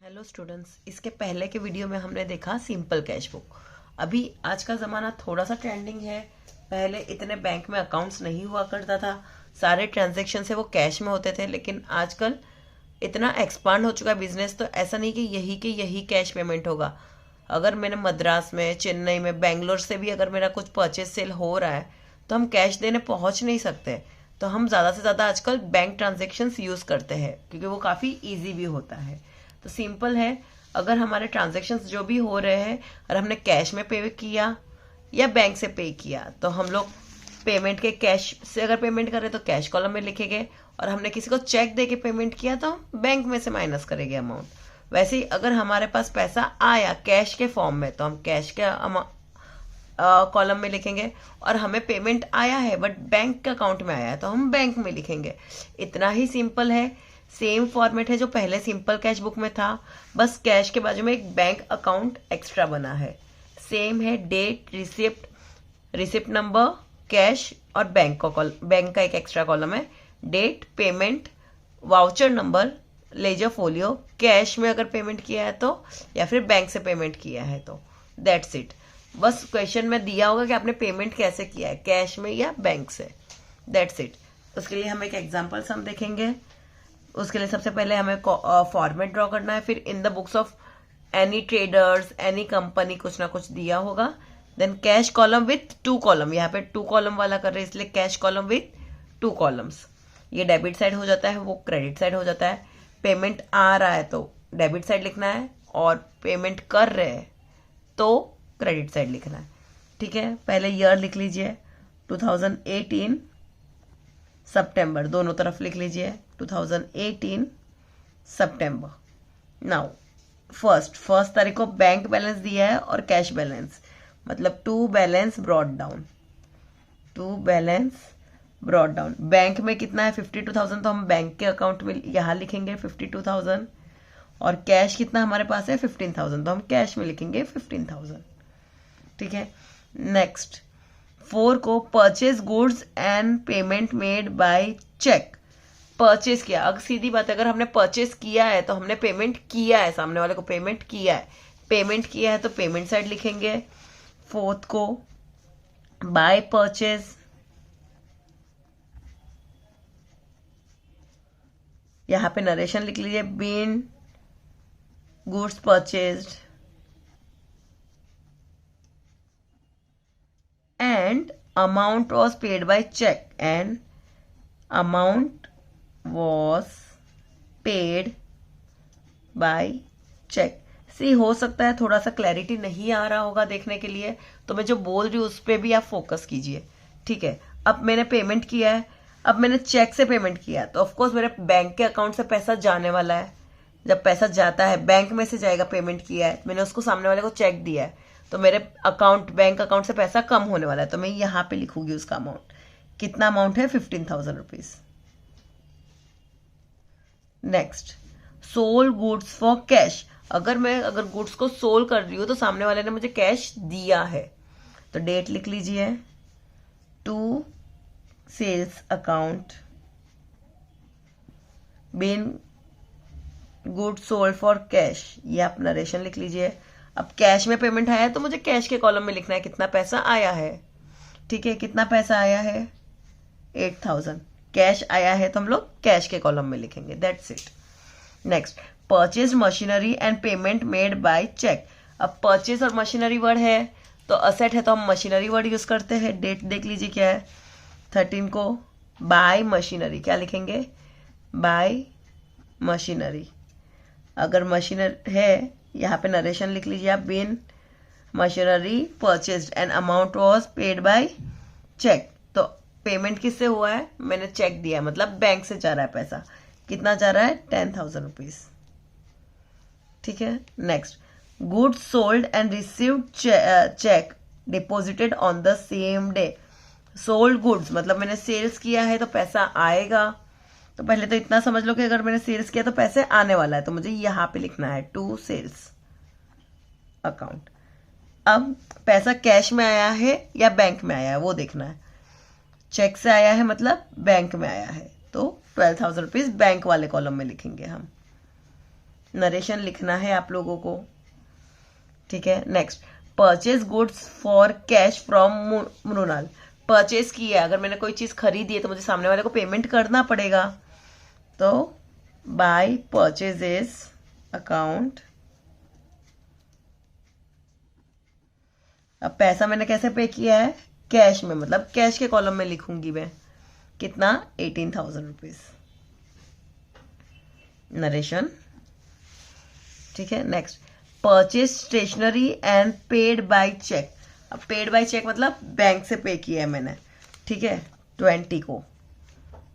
Hello students, इसके पहले के वीडियो में हमने देखा सिंपल कैश बुक। अभी आज का ज़माना थोड़ा सा ट्रेंडिंग है। पहले इतने बैंक में अकाउंट्स नहीं हुआ करता था, सारे ट्रांजैक्शन से वो कैश में होते थे। लेकिन आजकल इतना एक्सपांड हो चुका है बिजनेस, तो ऐसा नहीं कि यही कैश पेमेंट होगा। अगर मैंने मद्रास में, चेन्नई में, बेंगलोर से भी अगर मेरा कुछ परचेज सेल हो रहा है तो हम कैश देने पहुंच नहीं सकते। तो हम ज़्यादा से ज़्यादा आजकल बैंक ट्रांजेक्शन्स यूज़ करते हैं क्योंकि वो काफ़ी ईजी भी होता है। तो सिंपल है, अगर हमारे ट्रांजेक्शन्स जो भी हो रहे हैं और हमने कैश में पे किया या बैंक से पे किया, तो हम लोग पेमेंट के कैश से अगर पेमेंट करें तो कैश कॉलम में लिखेंगे, और हमने किसी को चेक दे के पेमेंट किया तो बैंक में से माइनस करेंगे अमाउंट। वैसे ही अगर हमारे पास पैसा आया कैश के फॉर्म में तो हम कैश के कॉलम में लिखेंगे, और हमें पेमेंट आया है बट बैंक के अकाउंट में आया है तो हम बैंक में लिखेंगे। इतना ही सिंपल है। सेम फॉर्मेट है जो पहले सिंपल कैश बुक में था, बस कैश के बाजू में एक बैंक अकाउंट एक्स्ट्रा बना है। सेम है, date, receipt, receipt number, cash और बैंक का एक एक्स्ट्रा कॉलम है। Date, payment, voucher number, ledger folio, cash में अगर पेमेंट किया है तो, या फिर बैंक से पेमेंट किया है तो। That's it. बस क्वेश्चन में दिया होगा कि आपने पेमेंट कैसे किया है, कैश में या बैंक से। That's it. उसके लिए हम एक एग्जाम्पल्स हम देखेंगे। उसके लिए सबसे पहले हमें फॉर्मेट ड्रॉ करना है। फिर in the books of any traders, any company कुछ ना कुछ दिया होगा। Then cash column with 2 column, यहाँ पे 2 कॉलम वाला कर रहे हैं इसलिए कैश कॉलम विथ 2 कॉलम्स। ये डेबिट साइड हो जाता है, वो क्रेडिट साइड हो जाता है। पेमेंट आ रहा है तो डेबिट साइड लिखना है, और पेमेंट कर रहे हैं तो क्रेडिट साइड लिखना है। ठीक है, पहले ईयर लिख लीजिए 2018 सितंबर, दोनों तरफ लिख लीजिए 2018 सितंबर। नाउ फर्स्ट तारीख को बैंक बैलेंस दिया है और कैश बैलेंस, मतलब to balance brought down. Bank में कितना है 52,000, तो हम बैंक के अकाउंट में यहाँ लिखेंगे 52,000। और कैश कितना हमारे पास है 15,000, तो हम कैश में लिखेंगे 15,000। ठीक है, नेक्स्ट 4 को purchase goods and payment made by cheque. Purchase किया, अगर सीधी बात है, अगर हमने परचेज किया है तो हमने पेमेंट किया है, सामने वाले को पेमेंट किया है। पेमेंट किया है तो पेमेंट साइड लिखेंगे। 4 को बाय परचेज, यहां पे नरेशन लिख लीजिए, being goods purchased and amount was paid by check, and amount was paid by check। सी हो सकता है थोड़ा सा क्लैरिटी नहीं आ रहा होगा देखने के लिए, तो मैं जो बोल रही हूँ उस पर भी आप फोकस कीजिए। ठीक है, अब मैंने पेमेंट किया है, अब मैंने चेक से पेमेंट किया तो ऑफकोर्स मेरे बैंक के अकाउंट से पैसा जाने वाला है। जब पैसा जाता है बैंक में से जाएगा, पेमेंट किया है मैंने, उसको सामने वाले को चेक दिया है, तो मेरे बैंक अकाउंट से पैसा कम होने वाला है, तो मैं यहाँ पे लिखूंगी उसका अमाउंट। कितना अमाउंट है 15,000 rupees. Next, sold goods for cash. अगर गुड्स को सोल कर रही हूँ तो सामने वाले ने मुझे कैश दिया है, तो डेट लिख लीजिए, to sales account being goods sold for cash, ये आप नरेशन लिख लीजिए। अब कैश में पेमेंट आया है तो मुझे कैश के कॉलम में लिखना है कितना पैसा आया है। ठीक है, कितना पैसा आया है 8,000। कैश आया है तो हम लोग कैश के कॉलम में लिखेंगे। That's it. Next, purchase machinery and payment made by cheque. अब परचेज और मशीनरी वर्ड है तो असेट है तो हम मशीनरी वर्ड यूज करते हैं। डेट देख लीजिए क्या है 13 को बाय मशीनरी, क्या लिखेंगे बाय मशीनरी। अगर मशीनर है, यहाँ पे नरेशन लिख लीजिए आप, being machinery purchased and amount was paid by cheque. तो पेमेंट किससे हुआ है, मैंने चेक दिया है, मतलब बैंक से जा रहा है पैसा। कितना जा रहा है 10,000 रुपीज। ठीक है, next, goods sold and received check deposited on the same day. Sold goods मतलब मैंने सेल्स किया है तो पैसा आएगा। तो पहले तो इतना समझ लो कि अगर मैंने सेल्स किया तो पैसे आने वाला है, तो मुझे यहां पे लिखना है टू सेल्स अकाउंट। अब पैसा कैश में आया है या बैंक में आया है वो देखना है। चेक से आया है मतलब बैंक में आया है, तो 12,000 रुपीज बैंक वाले कॉलम में लिखेंगे हम। नरेशन लिखना है आप लोगों को, ठीक है। Next, purchase goods for cash from Mrinal. Purchase की है, अगर मैंने कोई चीज खरीदी है तो मुझे सामने वाले को पेमेंट करना पड़ेगा, तो बाय परचेजेस अकाउंट। अब पैसा मैंने कैसे पे किया है, कैश में, मतलब कैश के कॉलम में लिखूंगी मैं, कितना, 18,000 रुपीज। नरेशन, ठीक है। Next, purchase stationery and paid by cheque. अब पेड बाय चेक मतलब बैंक से पे किया है मैंने, ठीक है, 20 को।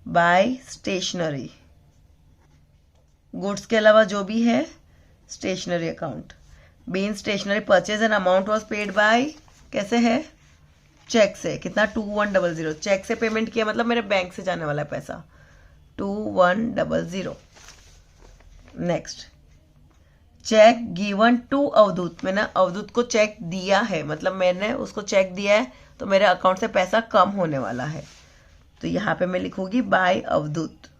बाय स्टेशनरी, गुड्स के अलावा जो भी है stationery account. Being stationery purchase and amount was paid by, कैसे है, चेक से, कितना, 2100। चेक से पेमेंट किया मतलब मेरे बैंक से जाने वाला है पैसा, 2100। नेक्स्ट, चेक गिवन टू अवधूत। मैंने अवधूत को चेक दिया है, मतलब मैंने उसको चेक दिया है तो मेरे अकाउंट से पैसा कम होने वाला है, तो यहां पे मैं लिखूंगी बाय अवधूत।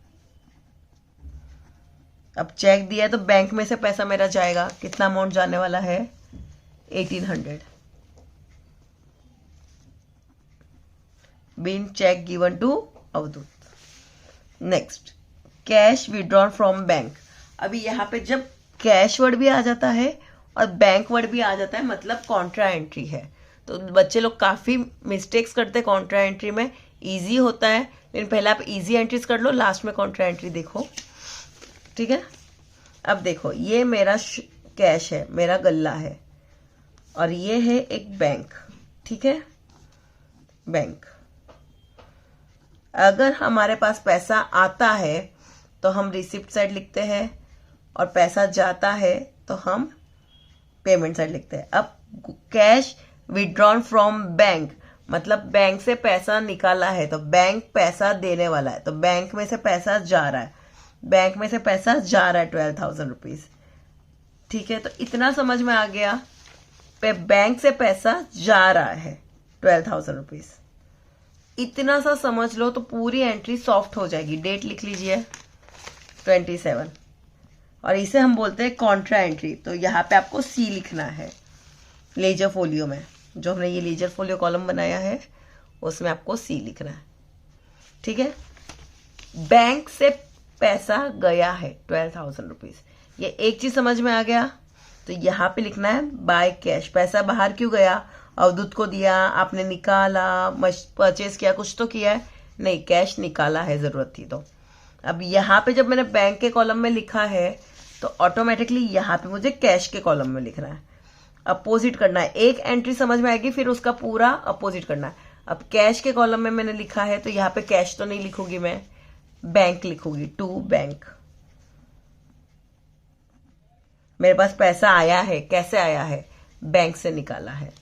अब चेक दिया है तो बैंक में से पैसा मेरा जाएगा, कितना अमाउंट जाने वाला है, 1800। Being cheque given to Avdhoot. Next, cash withdrawn from bank. अभी यहाँ पे जब कैश वर्ड भी आ जाता है और बैंक वर्ड भी आ जाता है, मतलब कॉन्ट्रा एंट्री है, तो बच्चे लोग काफी मिस्टेक्स करते हैं कॉन्ट्रा एंट्री में। इजी होता है, लेकिन पहले आप इजी एंट्रीज कर लो, लास्ट में कॉन्ट्रा एंट्री देखो, ठीक है। अब देखो, ये मेरा कैश है, मेरा गल्ला है, और ये है एक बैंक, ठीक है, बैंक। अगर हमारे पास पैसा आता है तो हम रिसिप्ट साइड लिखते हैं, और पैसा जाता है तो हम पेमेंट साइड लिखते हैं। अब कैश विड्रॉन फ्रॉम बैंक मतलब बैंक से पैसा निकाला है, तो बैंक पैसा देने वाला है, तो बैंक में से पैसा जा रहा है, बैंक में से पैसा जा रहा है 12,000 रुपीज, ठीक है। तो इतना समझ में आ गया, पे बैंक से पैसा जा रहा है 12,000 रुपीज। इतना सा समझ लो तो पूरी एंट्री सॉफ्ट हो जाएगी। डेट लिख लीजिए 27, और इसे हम बोलते हैं कॉन्ट्रा एंट्री। तो यहाँ पे आपको सी लिखना है, लेजर फोलियो में, जो हमने ये लेजर फोलियो कॉलम बनाया है उसमें आपको सी लिखना है, ठीक है। बैंक से पैसा गया है 12,000 रुपीज, ये एक चीज समझ में आ गया। तो यहाँ पे लिखना है बाय कैश। पैसा बाहर क्यों गया, अवधूत को दिया, आपने निकाला, परचेज किया, कुछ तो किया है, नहीं, कैश निकाला है, जरूरत थी तो। अब यहाँ पे जब मैंने बैंक के कॉलम में लिखा है तो ऑटोमेटिकली यहाँ पे मुझे कैश के कॉलम में लिखना है, अपोजिट करना है। एक एंट्री समझ में आएगी, फिर उसका पूरा अपोजिट करना है। अब कैश के कॉलम में मैंने लिखा है तो यहाँ पे कैश तो नहीं लिखूंगी मैं, बैंक लिखूंगी, टू बैंक। मेरे पास पैसा आया है, कैसे आया है, बैंक से निकाला है,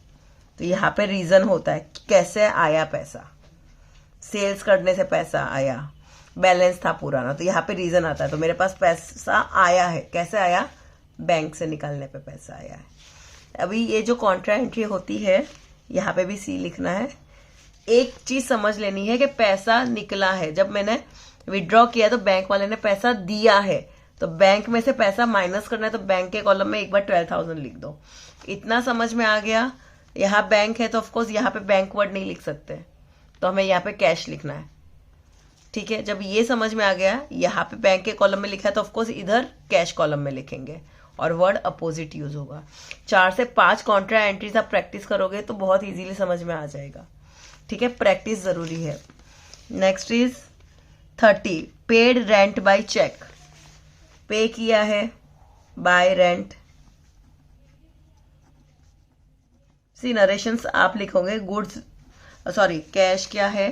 तो यहाँ पे रीजन होता है कैसे आया पैसा, सेल्स करने से पैसा आया, बैलेंस था पुराना, तो यहाँ पे रीजन आता है। तो मेरे पास पैसा आया है, कैसे आया, बैंक से निकालने पे पैसा आया है। अभी ये जो कॉन्ट्रा एंट्री होती है, यहाँ पे भी सी लिखना है। एक चीज समझ लेनी है कि पैसा निकला है, जब मैंने विड्रॉ किया तो बैंक वाले ने पैसा दिया है, तो बैंक में से पैसा माइनस करना है, तो बैंक के कॉलम में एक बार 12,000 लिख दो। इतना समझ में आ गया। यहाँ बैंक है तो ऑफकोर्स यहाँ पे बैंक वर्ड नहीं लिख सकते, तो हमें यहाँ पे कैश लिखना है, ठीक है। जब ये समझ में आ गया, यहाँ पे बैंक के कॉलम में लिखा है तो ऑफकोर्स इधर कैश कॉलम में लिखेंगे, और वर्ड अपोजिट यूज होगा। 4 से 5 कॉन्ट्रा एंट्रीज आप प्रैक्टिस करोगे तो बहुत इजीली समझ में आ जाएगा, ठीक है। प्रैक्टिस जरूरी है। Next is 30, paid rent by cheque. Pay किया है बाय रेंट, सी नरेशंस आप लिखोगे, गुड्स सॉरी कैश क्या है,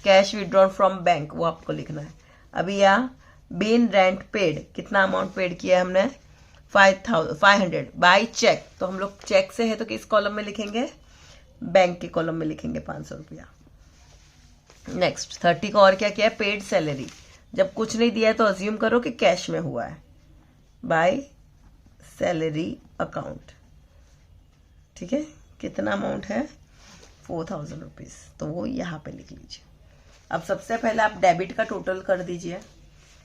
कैश विड्रॉन फ्रॉम बैंक, वो आपको लिखना है। अभी यहाँ बीन रेंट पेड, कितना अमाउंट पेड किया है हमने, 500 बाय चेक, तो हम लोग चेक से है तो किस कॉलम में लिखेंगे, बैंक के कॉलम में लिखेंगे 500 रुपया। नेक्स्ट 30 का और क्या किया है, पेड सैलरी। जब कुछ नहीं दिया है तो अज्यूम करो कि कैश में हुआ है, बाय सैलरी अकाउंट, ठीक है। कितना अमाउंट है, 4,000 रुपीज, तो वो यहाँ पे लिख लीजिए। अब सबसे पहले आप डेबिट का टोटल कर दीजिए,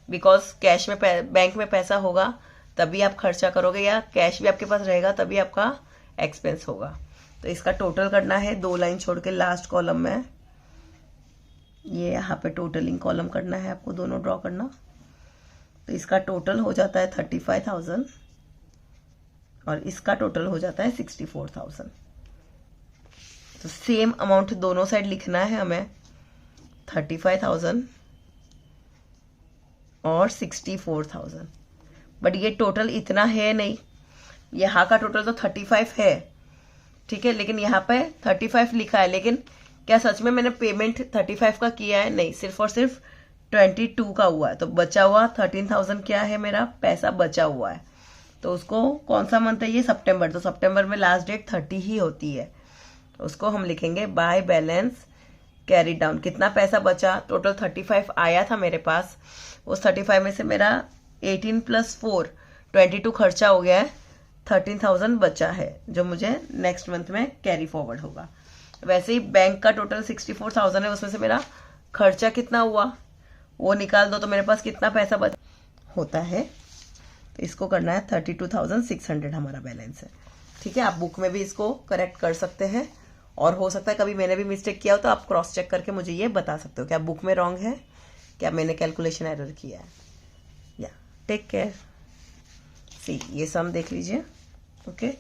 बिकॉज कैश में बैंक में पैसा होगा तभी आप खर्चा करोगे, या कैश भी आपके पास रहेगा तभी आपका एक्सपेंस होगा। तो इसका टोटल करना है, 2 लाइन छोड़ के लास्ट कॉलम में, ये यहाँ पे टोटलिंग कॉलम करना है आपको, दोनों ड्रॉ करना। तो इसका टोटल हो जाता है 35,000 और इसका टोटल हो जाता है 64,000। तो सेम अमाउंट दोनों साइड लिखना है हमें, 35,000 और 64,000। बट ये टोटल इतना है नहीं, यहाँ का टोटल तो 35 है, ठीक है, लेकिन यहाँ पे 35 लिखा है, लेकिन क्या सच में मैंने पेमेंट 35 का किया है? नहीं, सिर्फ और सिर्फ 22 का हुआ है। तो बचा हुआ 13,000 क्या है, मेरा पैसा बचा हुआ है। तो उसको कौन सा मंथ है ये? सितंबर। तो सितंबर में लास्ट डेट 30 ही होती है। तो उसको हम लिखेंगे बाय बैलेंस कैरी डाउन। कितना पैसा बचा? टोटल 35 आया था मेरे पास, उस 35 में से मेरा 18 + 4 22 खर्चा हो गया है, 13,000 बचा है जो मुझे नेक्स्ट मंथ में कैरी फॉरवर्ड होगा। वैसे ही बैंक का टोटल 64,000 है, उसमें से मेरा खर्चा कितना हुआ वो निकाल दो, तो मेरे पास कितना पैसा बच होता है। तो इसको करना है 32,600 हमारा बैलेंस है, ठीक है। आप बुक में भी इसको करेक्ट कर सकते हैं, और हो सकता है कभी मैंने भी मिस्टेक किया हो तो आप क्रॉस चेक करके मुझे ये बता सकते हो क्या बुक में रॉन्ग है, क्या मैंने कैलकुलेशन एरर किया है। या टेक केयर। सी, ये सम देख लीजिए, ओके।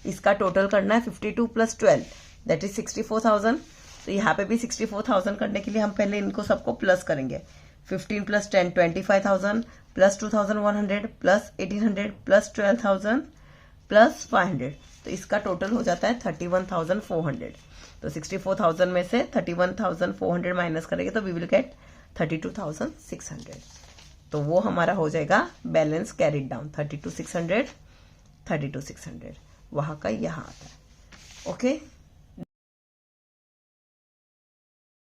इसका टोटल करना है 52 + 12 दैट इज 64,000। तो यहाँ पे भी 64,000 करने के लिए हम पहले इनको सबको प्लस करेंगे। 15 + 10 25,000 + 2,100 + 1,800 + 12,000 + 500। तो इसका टोटल हो जाता है 31,400। तो 64,000 में से 31,400 माइनस करेंगे तो वी विल गेट 32,600। तो वो हमारा हो जाएगा बैलेंस कैरिड डाउन, 32,600 वहाँ का यहाँ आता है, ओके।